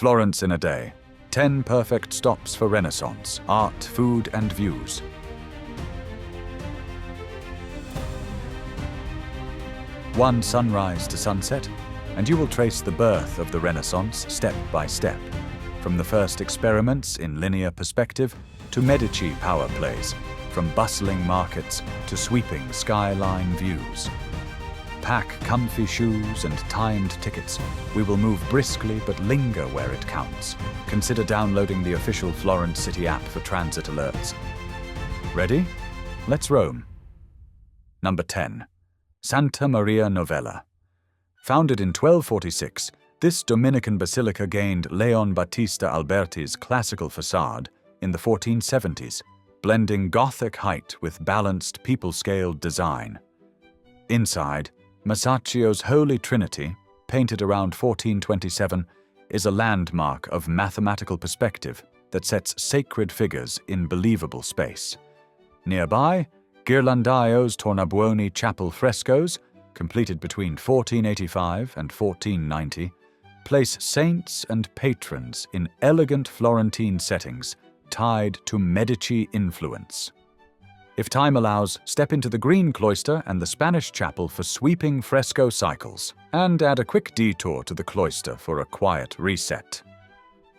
Florence in a Day. 10 perfect stops for Renaissance, art, food, and views. One sunrise to sunset, and you will trace the birth of the Renaissance step by step, from the first experiments in linear perspective to Medici power plays, from bustling markets to sweeping skyline views. Pack comfy shoes and timed tickets. We will move briskly but linger where it counts. Consider downloading the official Florence City app for transit alerts. Ready? Let's roam. Number 10. Santa Maria Novella. Founded in 1246, this Dominican basilica gained Leon Battista Alberti's classical facade in the 1470s, blending Gothic height with balanced people-scaled design. Inside, Masaccio's Holy Trinity, painted around 1427, is a landmark of mathematical perspective that sets sacred figures in believable space. Nearby, Ghirlandaio's Tornabuoni chapel frescoes, completed between 1485 and 1490, place saints and patrons in elegant Florentine settings tied to Medici influence. If time allows, step into the Green Cloister and the Spanish Chapel for sweeping fresco cycles, and add a quick detour to the cloister for a quiet reset.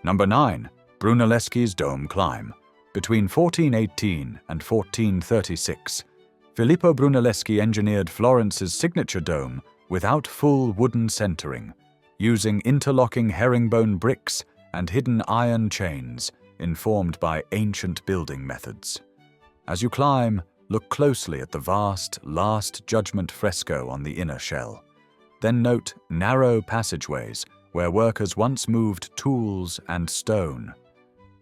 Number 9. Brunelleschi's Dome Climb. Between 1418 and 1436, Filippo Brunelleschi engineered Florence's signature dome without full wooden centering, using interlocking herringbone bricks and hidden iron chains informed by ancient building methods. As you climb, look closely at the vast Last Judgment fresco on the inner shell. Then note narrow passageways where workers once moved tools and stone.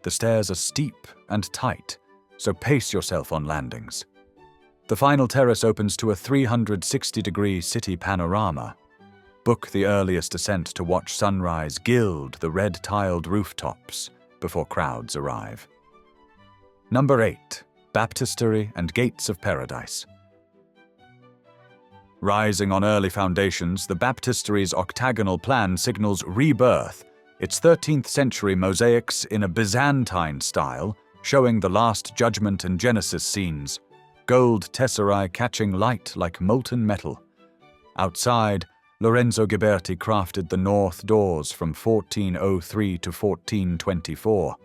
The stairs are steep and tight, so pace yourself on landings. The final terrace opens to a 360-degree city panorama. Book the earliest ascent to watch sunrise gild the red-tiled rooftops before crowds arrive. Number 8. Baptistery and Gates of Paradise. Rising on early foundations, the Baptistery's octagonal plan signals rebirth, its 13th century mosaics in a Byzantine style, showing the Last Judgment and Genesis scenes, gold tesserae catching light like molten metal. Outside, Lorenzo Ghiberti crafted the north doors from 1403 to 1424,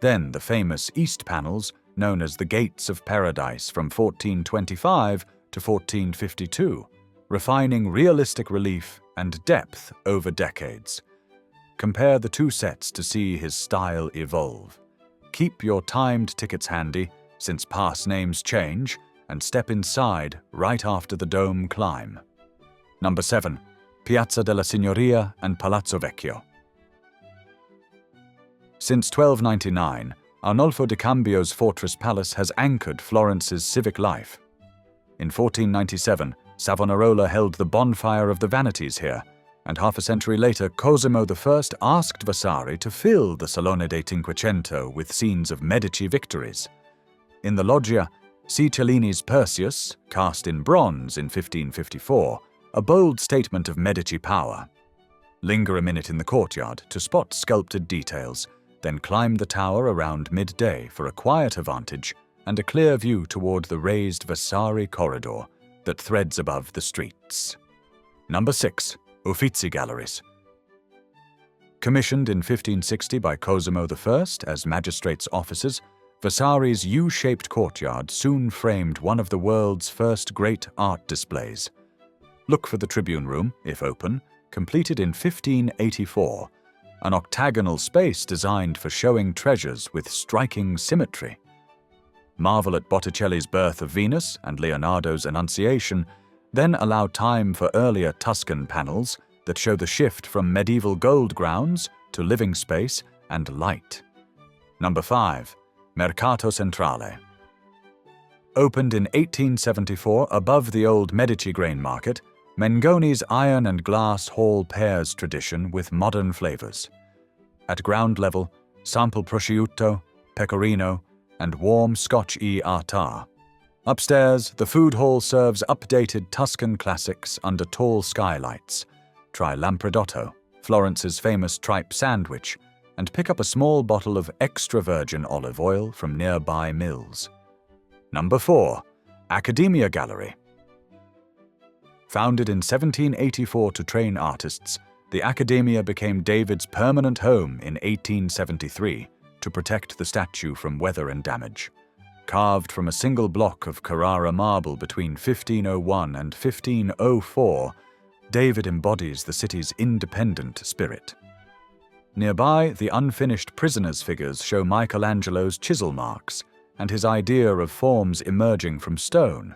then the famous east panels, known as the Gates of Paradise from 1425 to 1452, refining realistic relief and depth over decades. Compare the two sets to see his style evolve. Keep your timed tickets handy, since pass names change, and step inside right after the dome climb. Number 7. Piazza della Signoria and Palazzo Vecchio. Since 1299, Arnolfo di Cambio's fortress palace has anchored Florence's civic life. In 1497, Savonarola held the Bonfire of the Vanities here, and half a century later, Cosimo I asked Vasari to fill the Salone dei Cinquecento with scenes of Medici victories. In the loggia, see Cellini's Perseus, cast in bronze in 1554, a bold statement of Medici power. Linger a minute in the courtyard to spot sculpted details, then climb the tower around midday for a quieter vantage and a clear view toward the raised Vasari corridor that threads above the streets. Number 6. Uffizi Galleries. Commissioned in 1560 by Cosimo I as magistrates' offices, Vasari's U-shaped courtyard soon framed one of the world's first great art displays. Look for the Tribune Room, if open, completed in 1584, an octagonal space designed for showing treasures with striking symmetry. Marvel at Botticelli's Birth of Venus and Leonardo's Annunciation, then allow time for earlier Tuscan panels that show the shift from medieval gold grounds to living space and light. Number 5. Mercato Centrale. Opened in 1874 above the old Medici grain market, Mengoni's iron and glass hall pairs tradition with modern flavors. At ground level, sample prosciutto, pecorino, and warm Scotch-y artar. Upstairs, the food hall serves updated Tuscan classics under tall skylights. Try Lampredotto, Florence's famous tripe sandwich, and pick up a small bottle of extra virgin olive oil from nearby mills. Number 4. Accademia Gallery. Founded in 1784 to train artists, the Accademia became David's permanent home in 1873 to protect the statue from weather and damage. Carved from a single block of Carrara marble between 1501 and 1504, David embodies the city's independent spirit. Nearby, the unfinished prisoners' figures show Michelangelo's chisel marks and his idea of forms emerging from stone.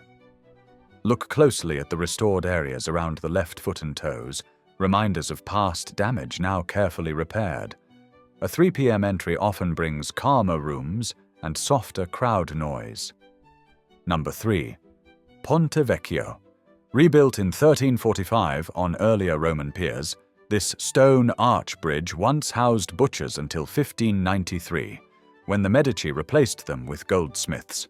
Look closely at the restored areas around the left foot and toes, reminders of past damage now carefully repaired. A 3 p.m. entry often brings calmer rooms and softer crowd noise. Number 3. Ponte Vecchio. Rebuilt in 1345 on earlier Roman piers, this stone arch bridge once housed butchers until 1593, when the Medici replaced them with goldsmiths.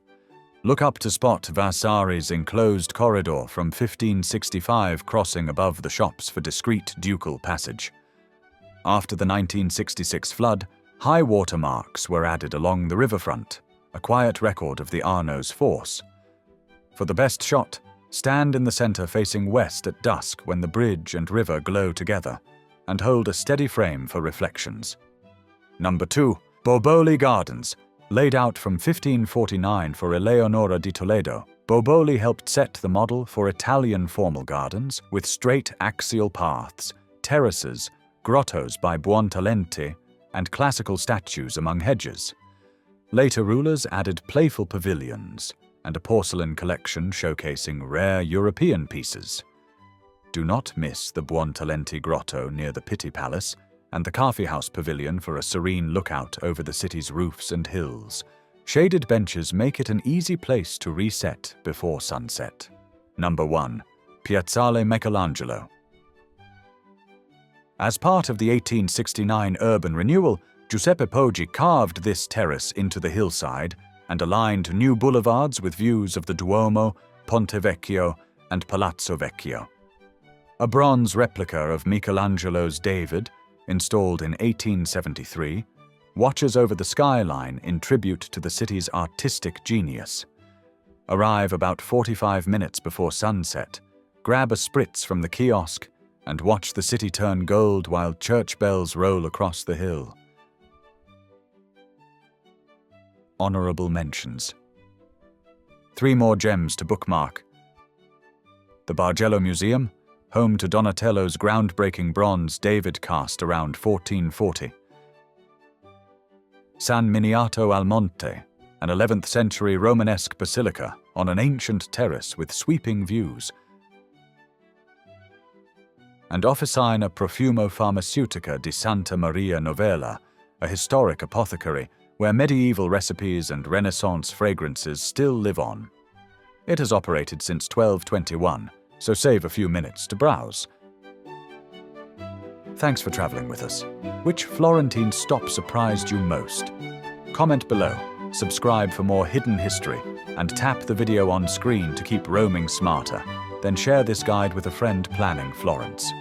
Look up to spot Vasari's enclosed corridor from 1565 crossing above the shops for discreet ducal passage. After the 1966 flood, high water marks were added along the riverfront, a quiet record of the Arno's force. For the best shot, stand in the center facing west at dusk when the bridge and river glow together, and hold a steady frame for reflections. Number 2. Boboli Gardens. Laid out from 1549 for Eleonora di Toledo, Boboli helped set the model for Italian formal gardens with straight axial paths, terraces, grottos by Buontalenti, and classical statues among hedges. Later rulers added playful pavilions and a porcelain collection showcasing rare European pieces. Do not miss the Buontalenti grotto near the Pitti Palace and the Coffee House Pavilion for a serene lookout over the city's roofs and hills. Shaded benches make it an easy place to reset before sunset. Number 1. Piazzale Michelangelo. As part of the 1869 urban renewal, Giuseppe Poggi carved this terrace into the hillside and aligned new boulevards with views of the Duomo, Ponte Vecchio, and Palazzo Vecchio. A bronze replica of Michelangelo's David, installed in 1873, watches over the skyline in tribute to the city's artistic genius. Arrive about 45 minutes before sunset, grab a spritz from the kiosk, and watch the city turn gold while church bells roll across the hill. Honorable mentions. 3 more gems to bookmark. The Bargello Museum, home to Donatello's groundbreaking bronze David cast around 1440. San Miniato al Monte, an 11th century Romanesque basilica on an ancient terrace with sweeping views. And Officina Profumo Farmaceutica di Santa Maria Novella, a historic apothecary where medieval recipes and Renaissance fragrances still live on. It has operated since 1221, so save a few minutes to browse. Thanks for traveling with us. Which Florentine stop surprised you most? Comment below, subscribe for more hidden history, and tap the video on screen to keep roaming smarter. Then share this guide with a friend planning Florence.